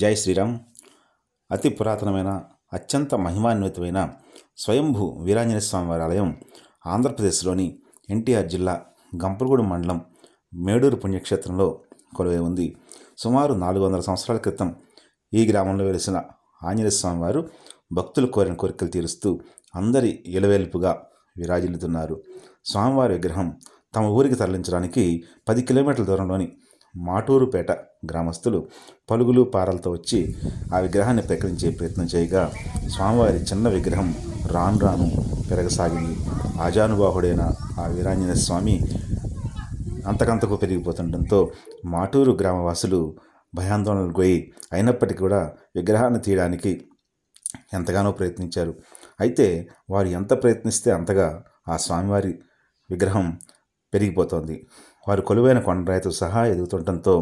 జై శ్రీరామ్. అతి పురాతనమైన అత్యంత మహిమాన్వితమైన స్వయంభూ వీరాంజనేయ స్వామివారి ఆలయం ఆంధ్రప్రదేశ్లోని ఎన్టీఆర్ జిల్లా గంపలగూడెం మండలం మేడూరు పుణ్యక్షేత్రంలో కొలువై ఉంది. సుమారు 400 సంవత్సరాల క్రితం ఈ గ్రామంలో వెలిసిన ఆంజనేయ స్వామివారు భక్తులు కోరిన కోరికలు తీరుస్తూ అందరి ఇలవేల్పుగా విరాజిల్లుతున్నారు. స్వామివారి విగ్రహం తమ ఊరికి తరలించడానికి 10 కిలోమీటర్ల దూరంలోని మాటూరుపేట గ్రామస్తులు పలుగులు పారలతో వచ్చి ఆ విగ్రహాన్ని ప్రకటించే ప్రయత్నం చేయగా స్వామివారి చిన్న విగ్రహం రాను రాను పెరగసాగింది. ఆజానుబాహుడైన ఆ వీరాంజనేయ స్వామి అంతకంతకు పెరిగిపోతుండటంతో మాటూరు గ్రామవాసులు భయాందోళనకు పోయి అయినప్పటికీ కూడా విగ్రహాన్ని తీయడానికి ఎంతగానో ప్రయత్నించారు. అయితే వారు ఎంత ప్రయత్నిస్తే అంతగా ఆ స్వామివారి విగ్రహం పెరిగిపోతోంది. వారు కొలువైన కొండరాయితో సహా ఎదుగుతుండటంతో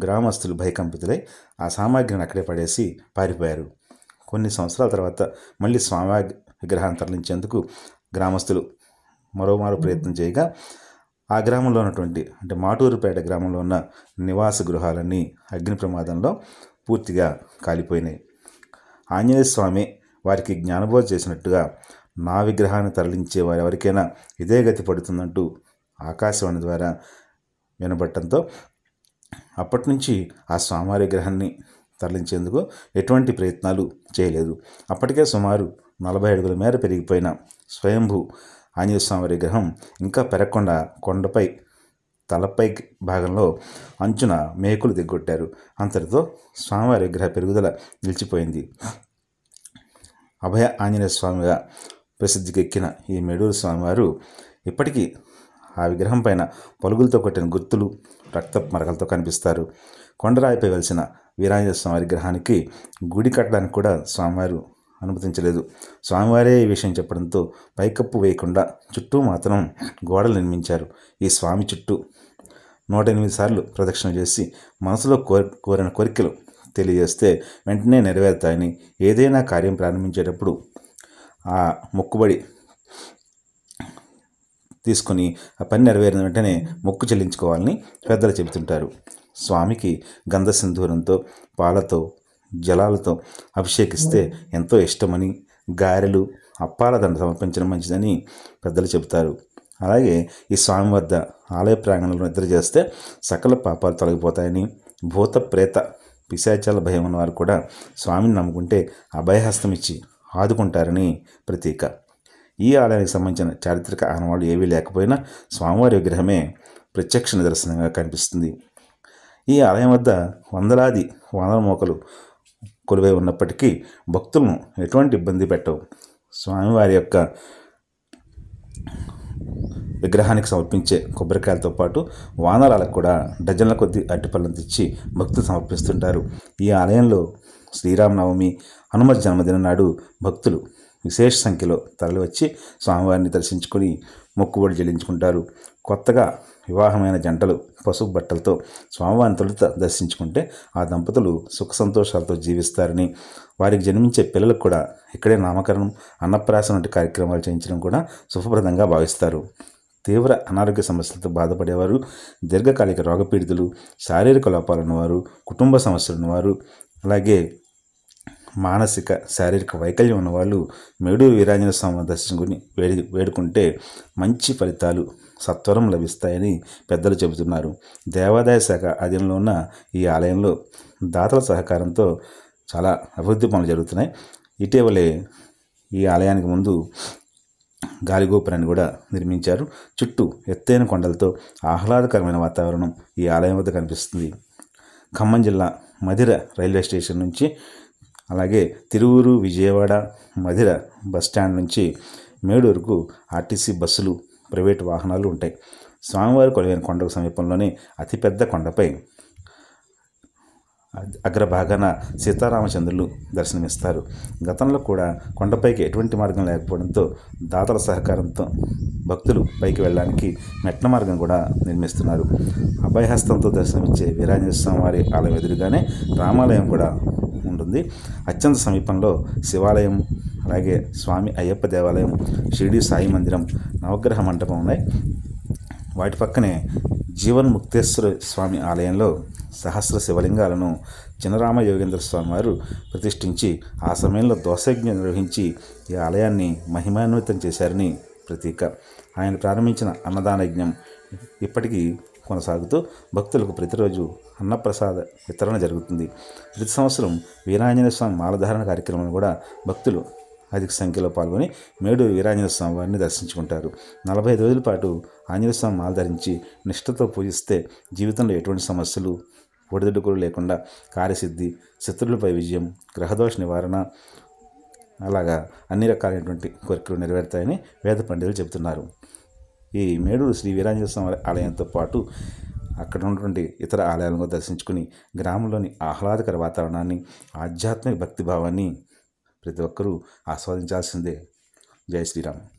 గ్రామస్తులు భయకంపితులై ఆ సామాగ్రిని అక్కడే పడేసి పారిపోయారు. కొన్ని సంవత్సరాల తర్వాత మళ్ళీ స్వామివారి విగ్రహాన్ని తరలించేందుకు గ్రామస్తులు మరోమారు ప్రయత్నం చేయగా ఆ గ్రామంలో ఉన్నటువంటి మాటూరుపేట గ్రామంలో ఉన్న నివాస గృహాలన్నీ అగ్ని ప్రమాదంలో పూర్తిగా కాలిపోయినాయి. ఆంజనేయ స్వామి వారికి జ్ఞానబోధ చేసినట్టుగా నా విగ్రహాన్ని తరలించే వారు ఎవరికైనా ఇదే గతి పడుతుందంటూ ఆకాశవాణి ద్వారా వినబడటంతో అప్పటి నుంచి ఆ స్వామివారి విగ్రహాన్ని తరలించేందుకు ఎటువంటి ప్రయత్నాలు చేయలేదు. అప్పటికే సుమారు 40 అడుగుల మేర పెరిగిపోయిన స్వయంభూ ఆంజనేయ స్వామి విగ్రహం ఇంకా పెరగకుండా కొండపై తలపై భాగంలో అంచున మేకులు దిగ్గొట్టారు. అంతటితో స్వామివారి విగ్రహ పెరుగుదల నిలిచిపోయింది. అభయ ఆంజనేయ స్వామిగా ప్రసిద్ధికెక్కిన ఈ మేడూరు స్వామివారు ఇప్పటికీ ఆ విగ్రహం పైన పలుగులతో కొట్టిన గుర్తులు రక్తపు మరకలతో కనిపిస్తారు. కొండరాయిపై వెలిసిన వీరాంజనేయ స్వామి విగ్రహానికి గుడి కట్టడానికి కూడా స్వామివారు అనుమతించలేదు. స్వామివారే ఈ విషయం చెప్పడంతో పైకప్పు వేయకుండా చుట్టూ మాత్రం గోడలు నిర్మించారు. ఈ స్వామి చుట్టూ 108 సార్లు ప్రదక్షిణ చేసి మనసులో కోరిన కోరికలు తెలియజేస్తే వెంటనే నెరవేరుతాయని, ఏదైనా కార్యం ప్రారంభించేటప్పుడు ఆ మొక్కుబడి తీసుకొని ఆ పని నెరవేరిన వెంటనే మొక్కు చెల్లించుకోవాలని పెద్దలు చెబుతుంటారు. స్వామికి గంధ సింధూరంతో పాలతో జలాలతో అభిషేకిస్తే ఎంతో ఇష్టమని, గారెలు అప్పాల దండ సమర్పించడం మంచిదని పెద్దలు చెబుతారు. అలాగే ఈ స్వామి వద్ద ఆలయ ప్రాంగణంలో నిద్ర చేస్తే సకల పాపాలు తొలగిపోతాయని, భూత ప్రేత పిశాచాల భయం ఉన్నవారు కూడా స్వామిని నమ్ముకుంటే అభయహస్తం ఇచ్చి ఆదుకుంటారని ప్రతీక. ఈ ఆలయానికి సంబంధించిన చారిత్రక ఆనవాళ్ళు ఏవీ లేకపోయినా స్వామివారి విగ్రహమే ప్రత్యక్ష నిదర్శనంగా కనిపిస్తుంది. ఈ ఆలయం వద్ద వందలాది వానర మోకలు కొలువై ఉన్నప్పటికీ భక్తులను ఎటువంటి ఇబ్బంది పెట్టవు. స్వామివారి యొక్క విగ్రహానికి సమర్పించే కొబ్బరికాయలతో పాటు వానరాలకు కూడా డజన్ల కొద్దీ అరటిపళ్ళను తెచ్చి భక్తులు సమర్పిస్తుంటారు. ఈ ఆలయంలో శ్రీరామనవమి, హనుమత్ జన్మదినం నాడు భక్తులు విశేష సంఖ్యలో తరలివచ్చి స్వామివారిని దర్శించుకొని మొక్కుబడి చెల్లించుకుంటారు. కొత్తగా వివాహమైన జంటలు పసుపు బట్టలతో స్వామివారిని తొలుత దర్శించుకుంటే ఆ దంపతులు సుఖ సంతోషాలతో జీవిస్తారని, వారికి జన్మించే పిల్లలకు కూడా ఇక్కడే నామకరణం, అన్నప్రాసన వంటి కార్యక్రమాలు చేయించడం కూడా శుభప్రదంగా భావిస్తారు. తీవ్ర అనారోగ్య సమస్యలతో బాధపడేవారు, దీర్ఘకాలిక రోగపీడితులు, శారీరక లోపాలు ఉన్నవారు, కుటుంబ సమస్యలు ఉన్నవారు, అలాగే మానసిక శారీరక వైకల్యం ఉన్నవాళ్ళు మేడూరు వీరాంజనేయ స్వామి దర్శించుకుని వేడుకుంటే మంచి ఫలితాలు సత్వరం లభిస్తాయని పెద్దలు చెబుతున్నారు. దేవాదాయ శాఖ అధీనంలో ఉన్న ఈ ఆలయంలో దాతల సహకారంతో చాలా అభివృద్ధి పనులు జరుగుతున్నాయి. ఇటీవలే ఈ ఆలయానికి ముందు గాలిగోపురాన్ని కూడా నిర్మించారు. చుట్టూ ఎత్తైన కొండలతో ఆహ్లాదకరమైన వాతావరణం ఈ ఆలయం వద్ద కనిపిస్తుంది. ఖమ్మం జిల్లా మధిర రైల్వే స్టేషన్ నుంచి, అలాగే తిరువూరు, విజయవాడ, మధిర బస్టాండ్ నుంచి మేడూరుకు ఆర్టీసీ బస్సులు, ప్రైవేటు వాహనాలు ఉంటాయి. స్వామివారి కొలువైన కొండకు సమీపంలోనే అతిపెద్ద కొండపై అగ్రభాగాన సీతారామచంద్రులు దర్శనమిస్తారు. గతంలో కూడా కొండపైకి ఎటువంటి మార్గం లేకపోవడంతో దాతల సహకారంతో భక్తులు పైకి వెళ్ళడానికి మెట్ల మార్గం కూడా నిర్మిస్తున్నారు. అభయహస్తంతో దర్శనమిచ్చే వీరాంజనేయ స్వామి వారి ఆలయం ఎదురుగానే రామాలయం కూడా ఉంటుంది. అత్యంత సమీపంలో శివాలయం, అలాగే స్వామి అయ్యప్ప దేవాలయం, షిరిడి సాయి మందిరం, నవగ్రహ మంటపం ఉన్నాయి. వాటి పక్కనే జీవన్ముక్తేశ్వర స్వామి ఆలయంలో సహస్ర శివలింగాలను చినరామ యోగేంద్ర స్వామి వారు ప్రతిష్ఠించి ఆ సమయంలో దోసయజ్ఞ నిర్వహించి ఈ ఆలయాన్ని మహిమాన్వితం చేశారని ప్రతీక. ఆయన ప్రారంభించిన అన్నదాన యజ్ఞం ఇప్పటికీ కొనసాగుతూ భక్తులకు ప్రతిరోజు అన్నప్రసాద వితరణ జరుగుతుంది. ప్రతి సంవత్సరం వీరాంజనేయ స్వామి మాలధారణ కార్యక్రమంలో కూడా భక్తులు అధిక సంఖ్యలో పాల్గొని మేడూరు వీరాంజనేయ స్వామి వారిని దర్శించుకుంటారు. 45 రోజుల పాటు ఆంజనేయ స్వామి మాల ధరించి నిష్ఠతో పూజిస్తే జీవితంలో ఎటువంటి సమస్యలు ఒడిదుడుకులు లేకుండా కార్యసిద్ధి, శత్రువులపై విజయం, గ్రహదోష నివారణ, అలాగా అన్ని రకాలైనటువంటి కోరికలు నెరవేరుతాయని వేద పండితులు చెబుతున్నారు. ఈ మేడూరు శ్రీ వీరాంజనేయ స్వామి ఆలయంతో పాటు అక్కడ ఉన్నటువంటి ఇతర ఆలయాలను దర్శించుకుని గ్రామంలోని ఆహ్లాదకర వాతావరణాన్ని, ఆధ్యాత్మిక భక్తిభావాన్ని ప్రతి ఒక్కరూ ఆస్వాదించాల్సిందే. జై శ్రీరామ్.